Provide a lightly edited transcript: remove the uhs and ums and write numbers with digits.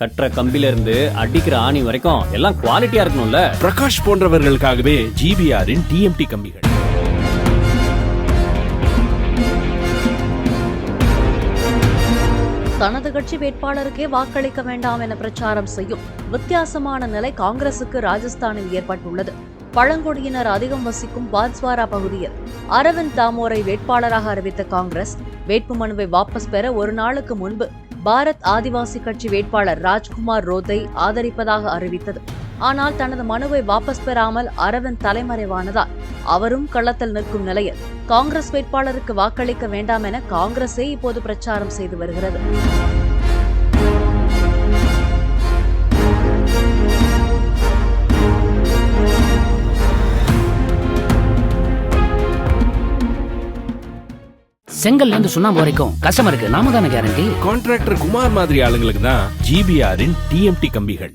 கட்டுற கம்பில இருந்து அடிக்கிற ஆணி வரைக்கும் எல்லாம் குவாலிட்டியா இருக்கணும்ல. பிரகாஷ் போன்றவர்களுக்காகவே ஜிபிஆரின் டிஎம்டி கம்பிகள். தனது கட்சி வேட்பாளருக்கே வாக்களிக்க வேண்டாம் என பிரச்சாரம் செய்யும் வித்தியாசமான நிலை காங்கிரசுக்கு ராஜஸ்தானில் ஏற்பட்டுள்ளது. பழங்குடியினர் அதிகம் வசிக்கும் பாத்ஸ்வாரா பகுதியில் அரவிந்த் தாமோரை வேட்பாளராக அறிவித்த காங்கிரஸ் வேட்புமனுவை வாபஸ் பெற ஒரு நாளுக்கு முன்பு பாரத் ஆதிவாசி கட்சி வேட்பாளர் ராஜ்குமார் ரோத்தை ஆதரிப்பதாக அறிவித்தது. ஆனால் தனது மனுவை வாபஸ் பெறாமல் அரவிந்த் தலைமறைவானதால் அவரும் களத்தில் நிற்கும் நிலையில் காங்கிரஸ் வேட்பாளருக்கு வாக்களிக்க வேண்டாம் என காங்கிரஸே இப்போது பிரச்சாரம் செய்து வருகிறது. செங்கல்ல இருந்து சுண்ணாம்பு வரைக்கும் கஸ்டமருக்கு நாம தானே கேரண்டி. கான்ட்ராக்டர் குமார் மாதிரி ஆளுங்களுக்கு தான் ஜிபிஆரின் டிஎம்டி கம்பிகள்.